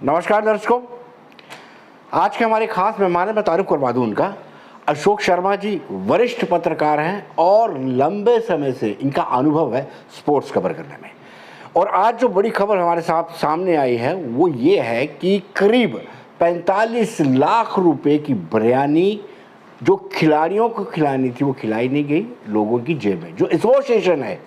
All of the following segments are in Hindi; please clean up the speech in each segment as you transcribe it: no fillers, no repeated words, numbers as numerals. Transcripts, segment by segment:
नमस्कार दर्शकों, आज के हमारे खास मेहमान हैं, मैं तारुफ करवा दूं उनका। अशोक शर्मा जी वरिष्ठ पत्रकार हैं और लंबे समय से इनका अनुभव है स्पोर्ट्स कवर करने में। और आज जो बड़ी खबर हमारे साथ सामने आई है वो ये है कि करीब 45 लाख रुपए की बिरयानी जो खिलाड़ियों को खिलानी थी वो खिलाई नहीं गई लोगों की जेब में। जो एसोसिएशन है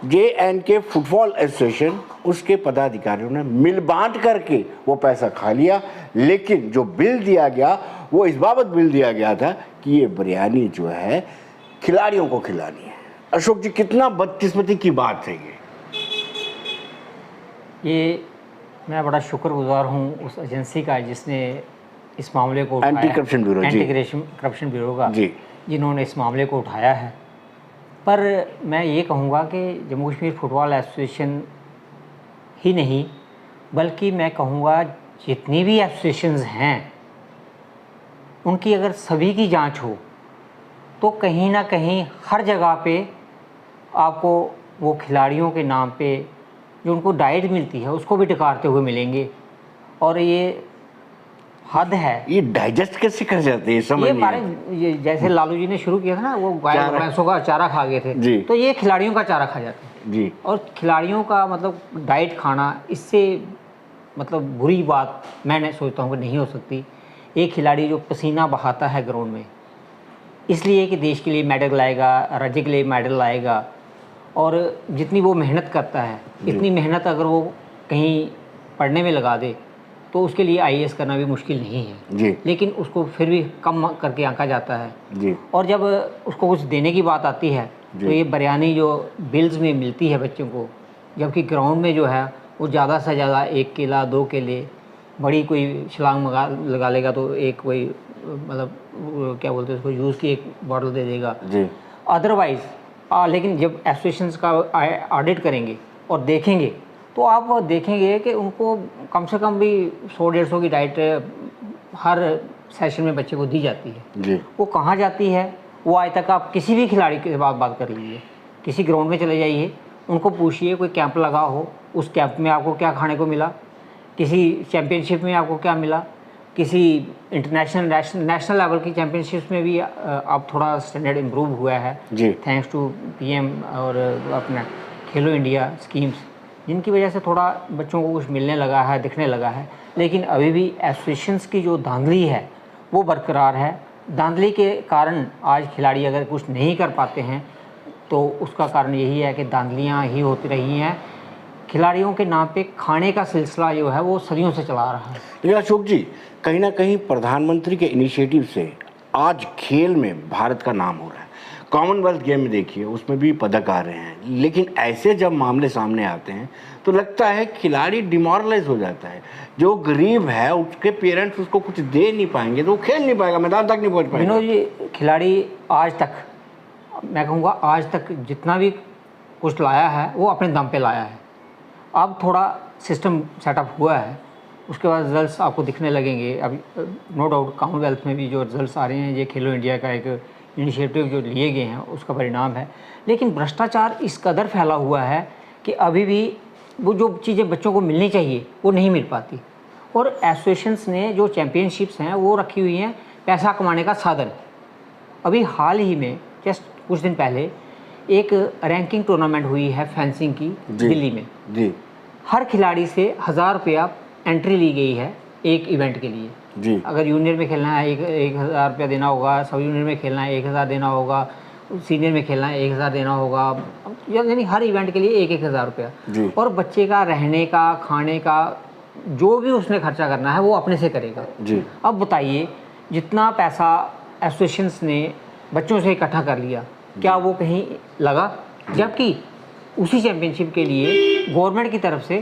JNK फुटबॉल एसोसिएशन, उसके पदाधिकारियों ने मिल बांट करके वो पैसा खा लिया। लेकिन जो बिल दिया गया वो इस बाबत बिल दिया गया था कि ये बिरयानी जो है खिलाड़ियों को खिलानी है। अशोक जी, कितना बदकिस्मती की बात है ये मैं बड़ा शुक्रगुजार हूँ उस एजेंसी का जिसने इस मामले को उठाया, anti corruption bureau, anti corruption bureau का जी, जिन्होंने इस मामले को उठाया है। पर मैं ये कहूँगा कि जम्मू कश्मीर फुटबॉल एसोसिएशन ही नहीं बल्कि मैं कहूँगा जितनी भी एसोसिएशंस हैं उनकी अगर सभी की जांच हो तो कहीं ना कहीं हर जगह पे आपको वो खिलाड़ियों के नाम पे जो उनको डाइट मिलती है उसको भी डिकारते हुए मिलेंगे। और ये हद है। ये डाइजेस्ट कैसे कर जाते हैं समझ नहीं आता। ये जैसे लालू जी ने शुरू किया था ना, वो गाय भैंसों का चारा खा गए थे जी, तो ये खिलाड़ियों का चारा खा जाते हैं जी। और खिलाड़ियों का मतलब डाइट खाना, इससे मतलब बुरी बात मैं सोचता हूँ कि नहीं हो सकती। एक खिलाड़ी जो पसीना बहाता है ग्राउंड में इसलिए कि देश के लिए मेडल लाएगा, राज्य के लिए मेडल लाएगा, और जितनी वो मेहनत करता है इतनी मेहनत अगर वो कहीं पढ़ने में लगा दे तो उसके लिए IAS करना भी मुश्किल नहीं है जी। लेकिन उसको फिर भी कम करके आंका जाता है जी। और जब उसको कुछ देने की बात आती है तो ये बिरयानी जो बिल्स में मिलती है बच्चों को, जबकि ग्राउंड में जो है वो ज़्यादा से ज़्यादा 1 केला 2 केले, बड़ी कोई छलांग लगा लेगा तो एक कोई मतलब क्या बोलते हैं उसको, जूस की एक बॉटल दे देगा अदरवाइज़। लेकिन जब एसोसिएशंस का ऑडिट करेंगे और देखेंगे तो आप देखेंगे कि उनको कम से कम भी 100-150 की डाइट हर सेशन में बच्चे को दी जाती है जी। वो कहाँ जाती है वो आज तक आप किसी भी खिलाड़ी के बात कर लीजिए, किसी ग्राउंड में चले जाइए, उनको पूछिए कोई कैंप लगा हो, उस कैंप में आपको क्या खाने को मिला, किसी चैम्पियनशिप में आपको क्या मिला, किसी इंटरनेशनल नेशनल लेवल की चैम्पियनशिप्स में भी आप थोड़ा स्टैंडर्ड इम्प्रूव हुआ है थैंक्स टू PM और अपना खेलो इंडिया स्कीम्स, जिनकी वजह से थोड़ा बच्चों को कुछ मिलने लगा है, दिखने लगा है। लेकिन अभी भी एसोसिएशंस की जो धांधली है वो बरकरार है। धांधली के कारण आज खिलाड़ी अगर कुछ नहीं कर पाते हैं तो उसका कारण यही है कि धांधलियाँ ही होती रही हैं। खिलाड़ियों के नाम पे खाने का सिलसिला जो है वो सदियों से चला रहा है। लेकिन अशोक जी, कहीं ना कहीं प्रधानमंत्री के इनिशिएटिव से आज खेल में भारत का नाम हो रहा है। कॉमनवेल्थ गेम में देखिए उसमें भी पदक आ रहे हैं, लेकिन ऐसे जब मामले सामने आते हैं तो लगता है खिलाड़ी डिमोरलाइज हो जाता है। जो गरीब है उसके पेरेंट्स उसको कुछ दे नहीं पाएंगे तो वो खेल नहीं पाएगा, मैदान तक नहीं पहुंच पाएगा। विनोद जी, खिलाड़ी आज तक, मैं कहूँगा आज तक जितना भी कुछ लाया है वो अपने दम पे लाया है। अब थोड़ा सिस्टम सेटअप हुआ है, उसके बाद रिजल्ट्स आपको दिखने लगेंगे। अब नो डाउट कॉमनवेल्थ में भी जो रिजल्ट्स आ रहे हैं ये खेलो इंडिया का एक इनिशिएटिव जो लिए गए हैं उसका परिणाम है। लेकिन भ्रष्टाचार इस कदर फैला हुआ है कि अभी भी वो जो चीज़ें बच्चों को मिलनी चाहिए वो नहीं मिल पाती। और एसोसिएशंस ने जो चैम्पियनशिप्स हैं वो रखी हुई हैं पैसा कमाने का साधन। अभी हाल ही में जस्ट कुछ दिन पहले एक रैंकिंग टूर्नामेंट हुई है फेंसिंग की दिल्ली में जी। हर खिलाड़ी से 1000 रुपया एंट्री ली गई है एक इवेंट के लिए जी। अगर जूनियर में खेलना है 1000 रुपया देना होगा, सब जूनियर में खेलना है 1000 देना होगा, सीनियर में खेलना है 1000 देना होगा, यानी हर इवेंट के लिए 1000 रुपया। और बच्चे का रहने का, खाने का, जो भी उसने खर्चा करना है वो अपने से करेगा जी। अब बताइए जितना पैसा एसोसिएशंस ने बच्चों से इकट्ठा कर लिया क्या वो कहीं लगा? जबकि उसी चैम्पियनशिप के लिए गवर्नमेंट की तरफ से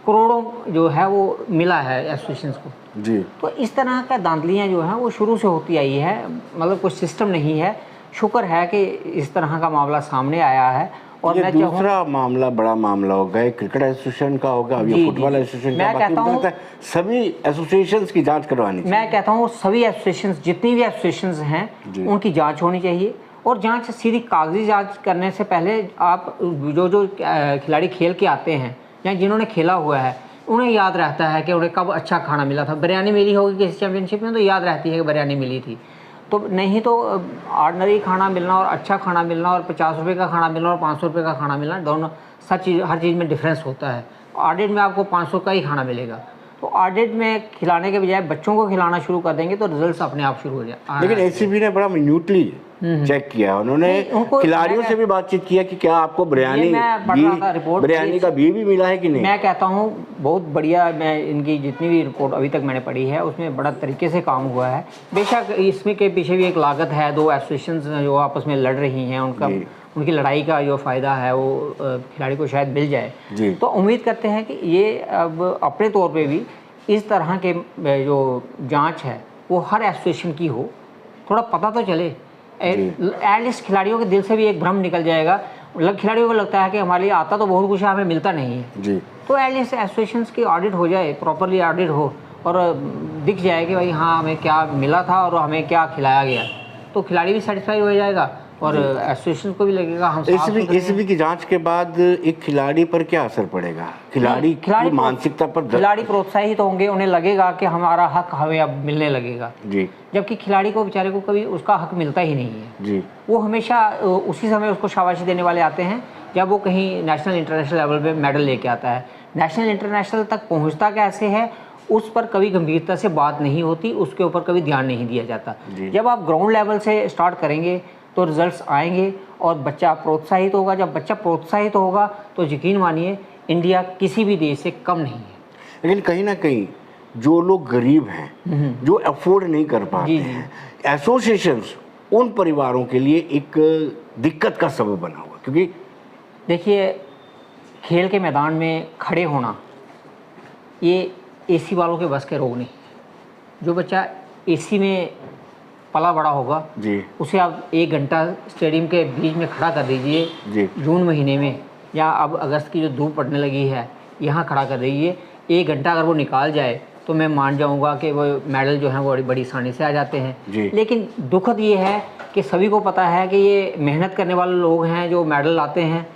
करोड़ों जो है वो मिला है एसोसिएशंस को जी। तो इस तरह का धांधलियाँ जो हैं वो शुरू से होती आई है, मतलब कुछ सिस्टम नहीं है। शुक्र है कि इस तरह का मामला सामने आया है। और ये दूसरा मामला बड़ा मामला होगा, क्रिकेट एसोसिएशन का होगा, अब ये फुटबॉल एसोसिएशन का। मैं कहता हूँ सभी एसोसिएशंस की जांच करवानी चाहिए। मैं कहता हूँ सभी एसोसिएशंस, जितनी भी एसोसिएशंस हैं उनकी जांच होनी चाहिए। और जांच सीधी कागजी जांच करने से पहले आप जो खिलाड़ी खेल के आते हैं या जिन्होंने खेला हुआ है उन्हें याद रहता है कि उन्हें कब अच्छा खाना मिला था। बिरयानी मिली होगी किसी चैम्पियनशिप में तो याद रहती है कि बिरयानी मिली थी। तो नहीं तो ऑर्डनरी खाना मिलना और अच्छा खाना मिलना और 50 रुपये का खाना मिलना और 500 रुपये का खाना मिलना, दोनों सब चीज़, हर चीज़ में डिफरेंस होता है। ऑर्डर में आपको 500 का ही खाना मिलेगा, तो ऑर्डर में खिलाने के बजाय बच्चों को खिलाना शुरू कर देंगे तो रिजल्ट्स अपने आप शुरू हो जाए। लेकिन एसीबी ने बड़ा मिन्यूटली चेक किया, उन्होंने उनको खिलाड़ियों से भी बातचीत किया कि क्या आपको बिरयानी का भी मिला है कि नहीं। मैं कहता हूँ बहुत बढ़िया, मैं इनकी जितनी भी रिपोर्ट अभी तक मैंने पढ़ी है उसमें बड़ा तरीके से काम हुआ है। बेशक इसमें के पीछे भी एक लागत है, 2 एसोसिएशन जो आपस में लड़ रही हैं, उनकी लड़ाई का जो फ़ायदा है वो खिलाड़ी को शायद मिल जाए। तो उम्मीद करते हैं कि ये अब अपने तौर पे भी इस तरह के जो जांच है वो हर एसोसिएशन की हो, थोड़ा पता तो चले, एटलीस्ट खिलाड़ियों के दिल से भी एक भ्रम निकल जाएगा। खिलाड़ियों को लगता है कि हमारे लिए आता तो बहुत कुछ है, हमें मिलता नहीं है जी। तो एटलीस्ट एसोसिएशंस की ऑडिट हो जाए, प्रॉपरली ऑडिट हो और दिख जाए कि भाई हाँ हमें क्या मिला था और हमें क्या खिलाया गया, तो खिलाड़ी भी सेटिस्फाई हो जाएगा और एसोसिएशन को भी लगेगा हम एसीबी की जांच के बाद एक खिलाड़ी पर क्या असर पड़ेगा, खिलाड़ी की मानसिकता पर? खिलाड़ी प्रोत्साहित होंगे, उन्हें लगेगा कि हमारा हक हमें अब मिलने लगेगा जी। जबकि खिलाड़ी को बेचारे को कभी उसका हक मिलता ही नहीं है जी। वो हमेशा उसी समय उसको शाबाशी देने वाले आते हैं जब वो कहीं नेशनल इंटरनेशनल लेवल पे मेडल लेके आता है। नेशनल इंटरनेशनल तक पहुंचता कैसे है उस पर कभी गंभीरता से बात नहीं होती, उसके ऊपर कभी ध्यान नहीं दिया जाता। जब आप ग्राउंड लेवल से स्टार्ट करेंगे तो रिजल्ट्स आएंगे और बच्चा प्रोत्साहित होगा। जब बच्चा प्रोत्साहित होगा तो यकीन मानिए इंडिया किसी भी देश से कम नहीं है। लेकिन कहीं ना कहीं जो लोग गरीब हैं, जो अफोर्ड नहीं कर पाते हैं, एसोसिएशंस उन परिवारों के लिए एक दिक्कत का सबब बना हुआ। क्योंकि देखिए खेल के मैदान में खड़े होना ये एसी वालों के बस के रोग नहीं। जो बच्चा एसी में पला बड़ा होगा जी, उसे आप 1 घंटा स्टेडियम के बीच में खड़ा कर दीजिए जून महीने में, या अब अगस्त की जो धूप पड़ने लगी है यहाँ खड़ा कर दीजिए, 1 घंटा अगर वो निकाल जाए तो मैं मान जाऊँगा कि वो मेडल जो है वो बड़ी आसानी से आ जाते हैं। लेकिन दुखद ये है कि सभी को पता है कि ये मेहनत करने वाले लोग हैं जो मेडल लाते हैं,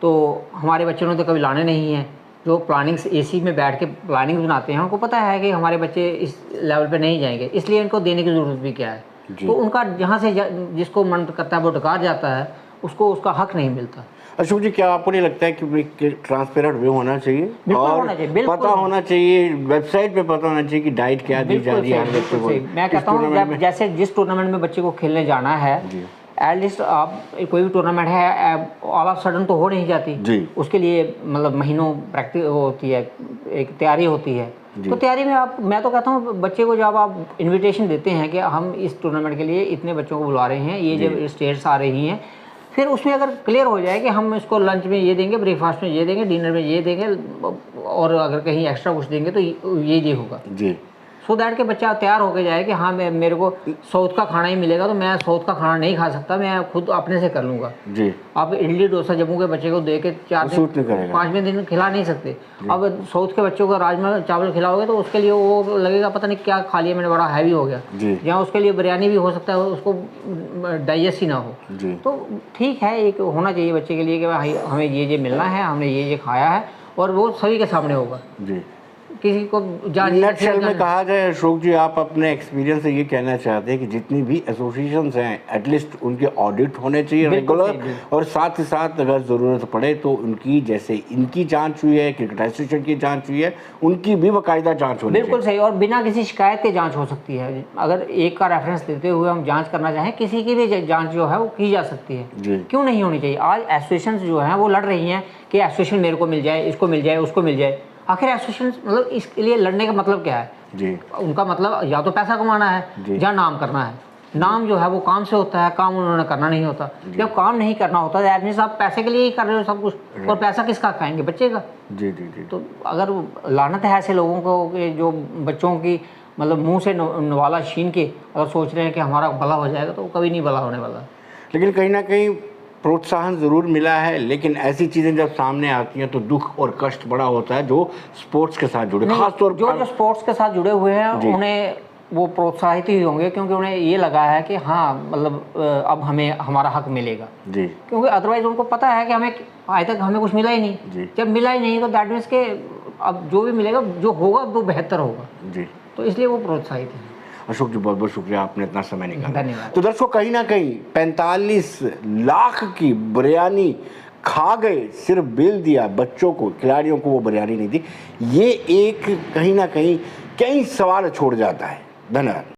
तो हमारे बच्चों ने तो कभी लाने नहीं हैं। जो प्लानिंग्स एसी में बैठ के प्लानिंग बनाते हैं उनको पता है कि हमारे बच्चे इस लेवल पे नहीं जाएंगे, इसलिए इनको देने की ज़रूरत भी क्या है। तो उनका जहाँ से जिसको मन करता है वो डकार जाता है, उसको उसका हक नहीं मिलता। अशोक जी, क्या आपको नहीं लगता है कि ट्रांसपेरेंट वे होना चाहिए और होना चाहिए, पता होना चाहिए, वेबसाइट पे पता होना चाहिए कि डाइट क्या दी जा रही है? मैं कहता हूँ जैसे जिस टूर्नामेंट में बच्चे को खेलने जाना है, एटलीस्ट आप कोई भी टूर्नामेंट है ऑल ऑफ सडन तो हो नहीं जाती, उसके लिए मतलब महीनों प्रैक्टिस होती है, एक तैयारी होती है। तो तैयारी में आप, मैं तो कहता हूँ बच्चे को जब आप इनविटेशन देते हैं कि हम इस टूर्नामेंट के लिए इतने बच्चों को बुला रहे हैं, ये जब स्टेट्स आ रही हैं, फिर उसमें अगर क्लियर हो जाए कि हम इसको लंच में ये देंगे, ब्रेकफास्ट में ये देंगे, डिनर में ये देंगे और अगर कहीं एक्स्ट्रा कुछ देंगे तो ये होगा जी, सो दैट के बच्चा तैयार होकर जाए कि हाँ मेरे को साउथ का खाना ही मिलेगा, तो मैं साउथ का खाना नहीं खा सकता, मैं खुद अपने से कर लूँगा जी। आप इडली डोसा जम्मू के बच्चे को दे के 4 दिन 5वें दिन खिला नहीं सकते। अब साउथ के बच्चों को राजमा चावल खिलाओगे तो उसके लिए वो लगेगा पता नहीं क्या खा लिया मैंने, बड़ा हैवी हो गया। जहाँ उसके लिए बिरयानी भी हो सकता है उसको डाइजेस्ट ही ना हो। तो ठीक है, एक होना चाहिए बच्चे के लिए कि भाई हमें ये मिलना है, हमने ये खाया है, और वो सभी के सामने होगा जी। किसी को नटशेल में कहा जाए, अशोक जी आप अपने एक्सपीरियंस से ये कहना चाहते हैं कि जितनी भी एसोसिएशंस हैं एटलीस्ट उनके ऑडिट होने चाहिए रेगुलर, और साथ ही साथ अगर ज़रूरत पड़े तो उनकी, जैसे इनकी जांच हुई है, क्रिकेट एसोसिएशन की जांच हुई है, उनकी भी बाकायदा जांच होनी चाहिए। बिल्कुल सही, और बिना किसी शिकायत के जाँच हो सकती है। अगर एक का रेफरेंस देते हुए हम जाँच करना चाहें, किसी की भी जाँच जो है वो की जा सकती है, क्यों नहीं होनी चाहिए। आज एसोसिएशन जो है वो लड़ रही हैं कि एसोसिएशन मेरे को मिल जाए, इसको मिल जाए, उसको मिल जाए। आखिर एसोसिएशन मतलब इसके लिए लड़ने का मतलब क्या है जी? उनका मतलब या तो पैसा कमाना है या नाम करना है। नाम जो है वो काम से होता है, काम उन्होंने करना नहीं होता। जब काम नहीं करना होता तो एडमिन आप पैसे के लिए ही कर रहे हो सब कुछ, और पैसा किसका खाएंगे? बच्चे का जी जी जी। तो अगर लानत है ऐसे लोगों को कि जो बच्चों की मतलब मुँह से नवाला छीन के अगर सोच रहे हैं कि हमारा भला हो जाएगा, तो कभी नहीं भला होने वाला। लेकिन कहीं ना कहीं प्रोत्साहन ज़रूर मिला है, लेकिन ऐसी चीज़ें जब सामने आती हैं तो दुख और कष्ट बड़ा होता है जो स्पोर्ट्स के साथ जुड़े, खासतौर जो स्पोर्ट्स के साथ जुड़े हुए हैं उन्हें वो प्रोत्साहित ही होंगे, क्योंकि उन्हें ये लगा है कि हाँ मतलब अब हमें हमारा हक मिलेगा जी। क्योंकि अदरवाइज उनको पता है कि हमें आज तक हमें कुछ मिला ही नहीं। जब मिला ही नहीं तो दैट मीन्स के अब जो भी मिलेगा, जो होगा वो बेहतर होगा, जी। तो इसलिए वो प्रोत्साहित है। अशोक जी, बहुत बहुत शुक्रिया, आपने इतना समय निकाला। धन्यवाद। तो दर्शकों, कहीं ना कहीं 45 लाख की बिरयानी खा गए, सिर्फ बिल दिया बच्चों को, खिलाड़ियों को वो बिरयानी नहीं दी। ये एक कहीं ना कहीं कई सवाल छोड़ जाता है। धन्यवाद।